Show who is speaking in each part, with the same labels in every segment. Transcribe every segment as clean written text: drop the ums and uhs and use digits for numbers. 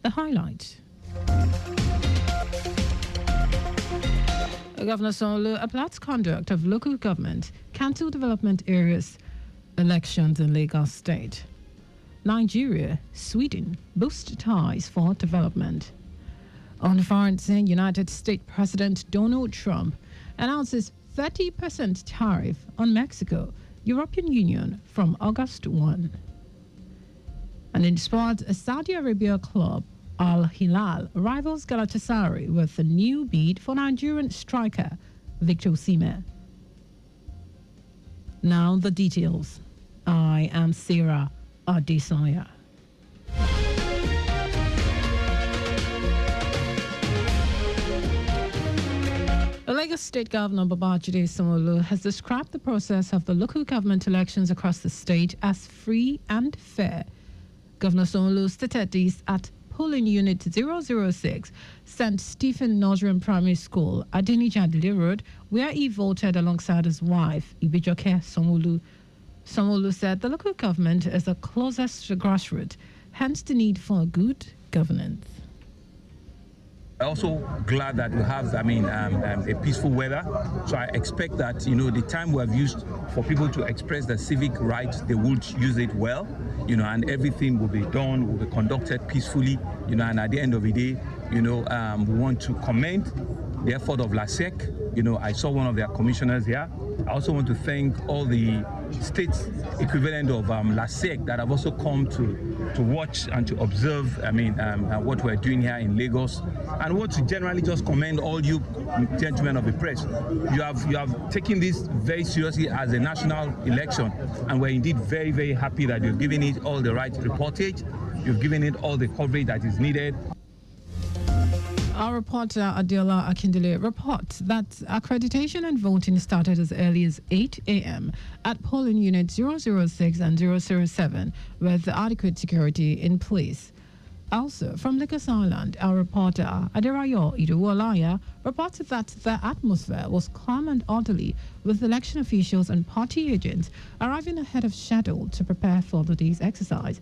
Speaker 1: The highlight. Governor Sanwo-Olu applauds conduct of local government council development areas elections in Lagos State. Nigeria, Sweden boost ties for development. On the foreign scene, United States President Donald Trump announces 30% tariff on Mexico, European Union from August 1. And in sports, a Saudi Arabia club, Al Hilal, rivals Galatasaray with a new bid for Nigerian striker Victor Osimhen. Now the details. I am Sarah Adesanya. Lagos State Governor Babajide Sanwo-Olu has described the process of the local government elections across the state as free and fair. Governor Sanwo-Olu stated this at polling unit 006, St. Stephen Nursery Primary School, Adeniji Road, where he voted alongside his wife, Ibijoke Sanwo-Olu. Sanwo-Olu said the local government is the closest to grassroots, hence the need for good governance.
Speaker 2: I'm also glad that we have, a peaceful weather. So I expect that, the time we have used for people to express their civic rights, they would use it well, and everything will be done, will be conducted peacefully, and at the end of the day, we want to commend the effort of LASEC. I saw one of their commissioners here. I also want to thank all the state equivalent of LASEC that have also come to watch and to observe, what we're doing here in Lagos. And I want to generally just commend all you gentlemen of the press. You have taken this very seriously as a national election, and we're indeed very, very happy that you've given it all the right reportage. You've given it all the coverage that is needed.
Speaker 1: Our reporter Adela Akindele reports that accreditation and voting started as early as 8 a.m. at polling unit 006 and 007 with adequate security in place. Also, from Lagos Island, our reporter Aderayo Iduwolaya reported that the atmosphere was calm and orderly, with election officials and party agents arriving ahead of schedule to prepare for the day's exercise.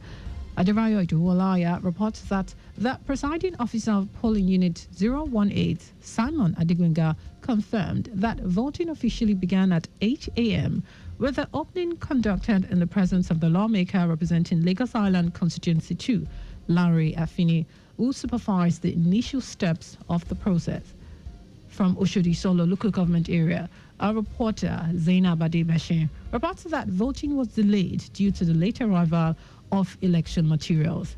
Speaker 1: Aderayo Iduwolaya reports that the presiding officer of polling unit 018, Simon Adigwenga, confirmed that voting officially began at 8 a.m., with the opening conducted in the presence of the lawmaker representing Lagos Island Constituency 2, Larry Afini, who supervised the initial steps of the process. From Oshodi Solo local government area, our reporter Zainab Adebeshin reports that voting was delayed due to the late arrival of election materials.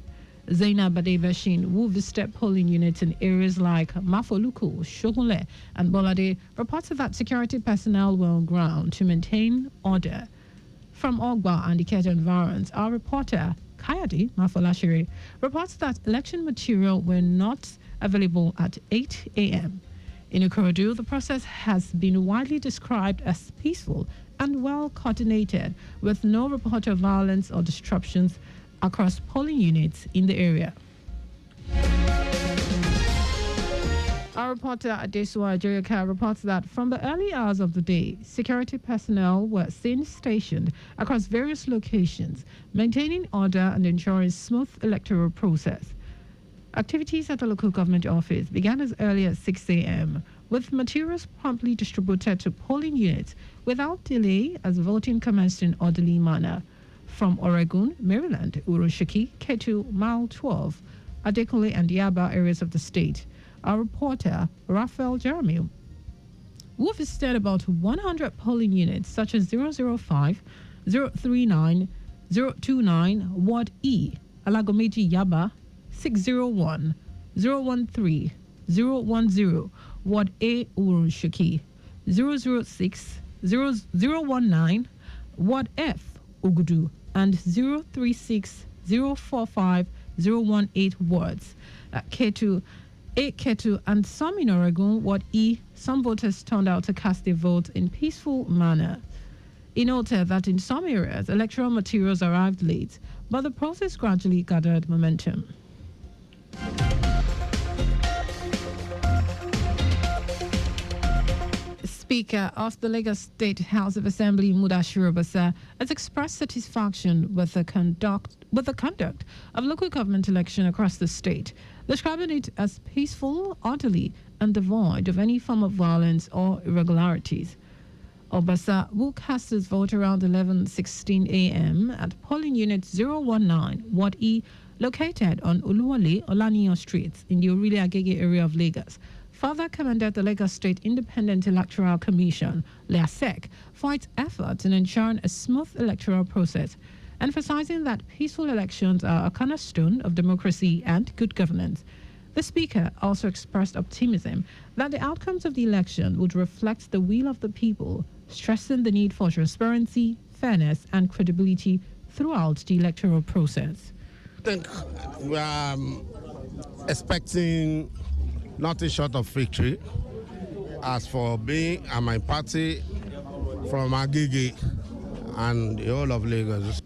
Speaker 1: Zainab Adebeshin, who visited polling units in areas like Mafoluku, Shogunle, and Bolade, reported that security personnel were on ground to maintain order. From Ogba and Ikeja environs, our reporter Kayade Mafolashiri reports that election material were not available at 8 a.m. In Ikorodu, the process has been widely described as peaceful and well coordinated, with no report of violence or disruptions across polling units in the area. Our reporter Adesua Joyoka reports that from the early hours of the day, security personnel were seen stationed across various locations, maintaining order and ensuring smooth electoral process. Activities at the local government office began as early as 6 a.m., with materials promptly distributed to polling units without delay as voting commenced in orderly manner. From Oregon, Maryland, Uroshiki, Ketu, Mile 12, Adekole and Yaba areas of the state, our reporter, Raphael Jeremy, who visited about 100 polling units such as 005, 039, 029, Ward E, Alagomeji Yaba, 601, 013, 010, Ward A, Uroshiki, 006, 019, Ward F, Ugudu, and 036, 045, 018 wards. Ketu, 8 Ketu, and some in Oregon, Ward E, some voters turned out to cast their votes in peaceful manner. He noted that in some areas, electoral materials arrived late, but the process gradually gathered momentum. Speaker of the Lagos State House of Assembly, Mudashiru Basa, has expressed satisfaction with the conduct of local government election across the state, describing it as peaceful, orderly, and devoid of any form of violence or irregularities. Obasa, who cast his vote around 11:16 a.m. at polling unit 019, Ward E, located on Uluwale Olaniyan Street in the Orile Agege area of Lagos, further commended the Lagos State Independent Electoral Commission, LASEC, for its efforts in ensuring a smooth electoral process, emphasizing that peaceful elections are a cornerstone of democracy and good governance. The Speaker also expressed optimism that the outcomes of the election would reflect the will of the people, stressing the need for transparency, fairness, and credibility throughout the electoral process.
Speaker 3: I think we are expecting nothing short of victory. As for me and my party from Agege and the whole of Lagos.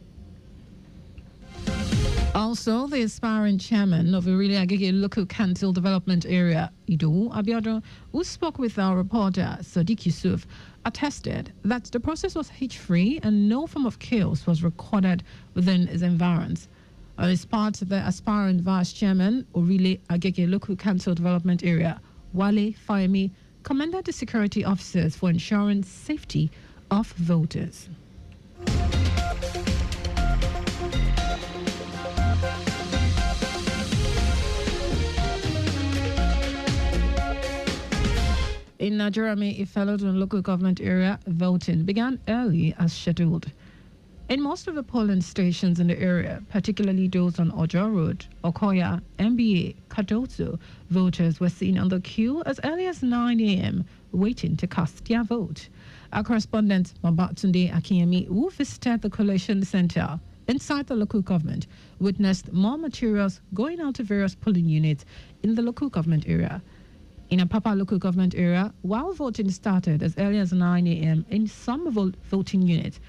Speaker 1: Also, the aspiring chairman of Orile Agege Local Council Development Area, Ido Abiodun, who spoke with our reporter Sadiq Yusuf, attested that the process was hitch-free and no form of chaos was recorded within its environs. On his part, the aspiring vice chairman, Orile Agege Local Council Development Area, Wale Fayemi, commended the security officers for ensuring safety of voters. In Nigeria, Ifelodun local government area, voting began early as scheduled. In most of the polling stations in the area, particularly those on Ojo Road, Okoya, MBA, Kadozo, voters were seen on the queue as early as 9 a.m. waiting to cast their vote. Our correspondent, Mabatunde Akinyemi, who visited the collation center inside the local government, witnessed more materials going out to various polling units in the local government area. In Apapa local government area, while voting started as early as 9 a.m. in some voting units,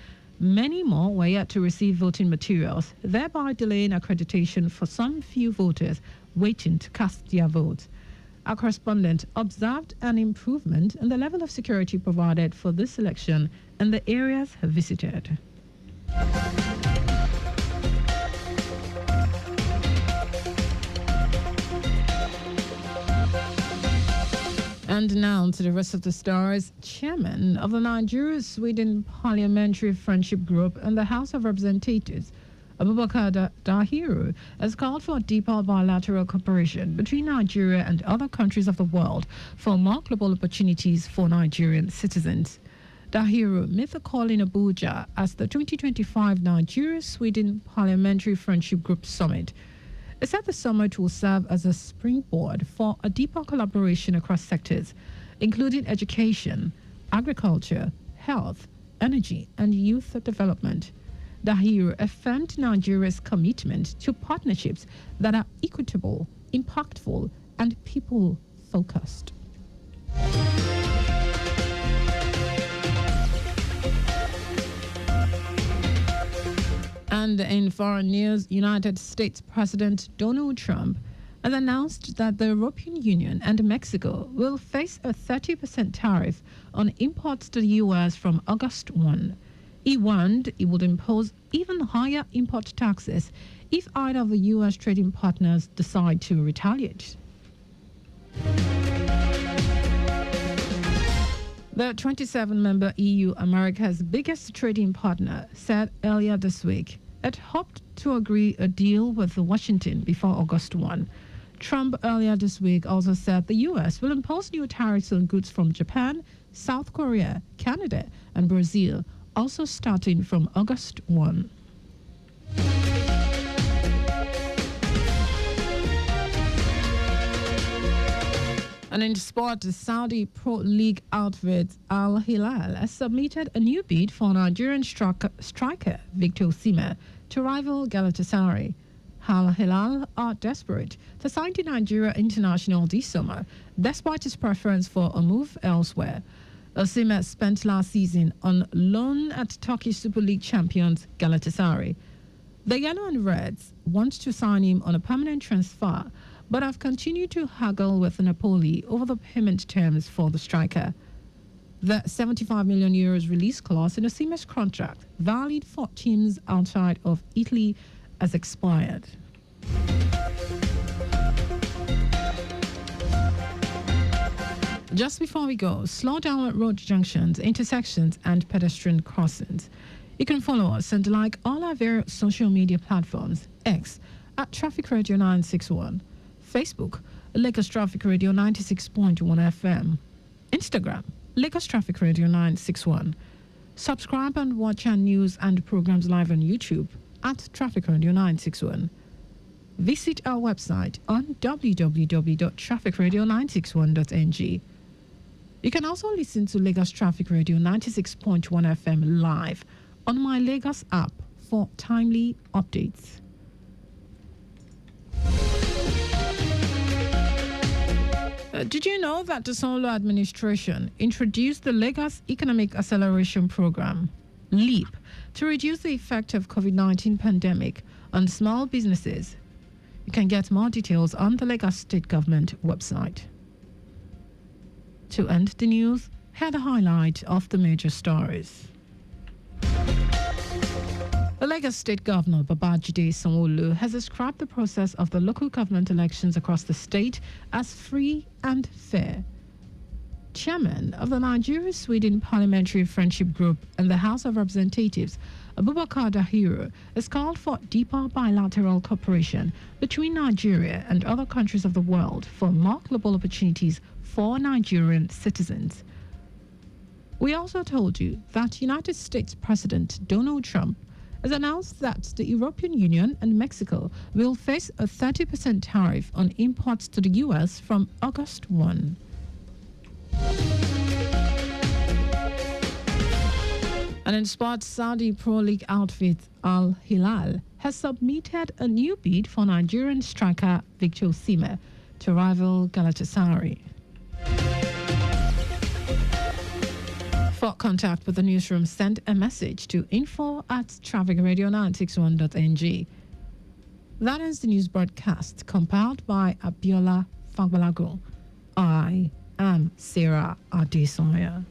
Speaker 1: many more were yet to receive voting materials, thereby delaying accreditation for some few voters waiting to cast their votes. Our correspondent observed an improvement in the level of security provided for this election in the areas visited. And now to the rest of the stars. Chairman of the Nigeria-Sweden Parliamentary Friendship Group and the House of Representatives, Abubakar Dahiru, has called for deeper bilateral cooperation between Nigeria and other countries of the world for more global opportunities for Nigerian citizens. Dahiru made the call in Abuja as the 2025 Nigeria-Sweden Parliamentary Friendship Group Summit. It said the summit will serve as a springboard for a deeper collaboration across sectors, including education, agriculture, health, energy, and youth development. Dahiru affirmed Nigeria's commitment to partnerships that are equitable, impactful, and people-focused. And in foreign news, United States President Donald Trump has announced that the European Union and Mexico will face a 30% tariff on imports to the U.S. from August 1. He warned it would impose even higher import taxes if either of the U.S. trading partners decide to retaliate. The 27-member EU, America's biggest trading partner, said earlier this week it hoped to agree a deal with Washington before August 1. Trump earlier this week also said the U.S. will impose new tariffs on goods from Japan, South Korea, Canada, and Brazil, also starting from August 1. And in sport, the Saudi Pro League outfit Al Hilal has submitted a new bid for Nigerian striker Victor Osimhen to rival Galatasaray. Al Hilal are desperate to sign to Nigeria international this summer, despite his preference for a move elsewhere. Osimhen spent last season on loan at Turkish Super League champions Galatasaray. The Yellow and Reds want to sign him on a permanent transfer, but have continued to haggle with Napoli over the payment terms for the striker. The 75 million euros release clause in the Siemens contract, valid for teams outside of Italy, has expired. Just before we go, slow down at road junctions, intersections, and pedestrian crossings. You can follow us and like all our various social media platforms: X at Traffic Radio 961, Facebook Lagos Traffic Radio 96.1 FM, Instagram Lagos Traffic Radio 961. Subscribe and watch our news and programs live on YouTube at Traffic Radio 961. Visit our website on www.trafficradio961.ng. You can also listen to Lagos Traffic Radio 96.1 FM live on my Lagos app for timely updates. Did you know that the Solo administration introduced the Lagos Economic Acceleration Program, LEAP, to reduce the effect of COVID-19 pandemic on small businesses? You can get more details on the Lagos State Government website. To end the news, hear the highlight of the major stories. The Lagos State Governor Babajide Sanwo-Olu has described the process of the local government elections across the state as free and fair. Chairman of the Nigeria-Sweden Parliamentary Friendship Group and the House of Representatives, Abubakar Dahiru, has called for deeper bilateral cooperation between Nigeria and other countries of the world for more global opportunities for Nigerian citizens. We also told you that United States President Donald Trump has announced that the European Union and Mexico will face a 30% tariff on imports to the U.S. from August 1. And in sports, Saudi Pro League outfit Al Hilal has submitted a new bid for Nigerian striker Victor Osimhen to rival Galatasaray. For contact with the newsroom, send a message to info@trafficradio961.ng. That is the news broadcast compiled by Abiola Fagbalago. I am Sarah Adesanya.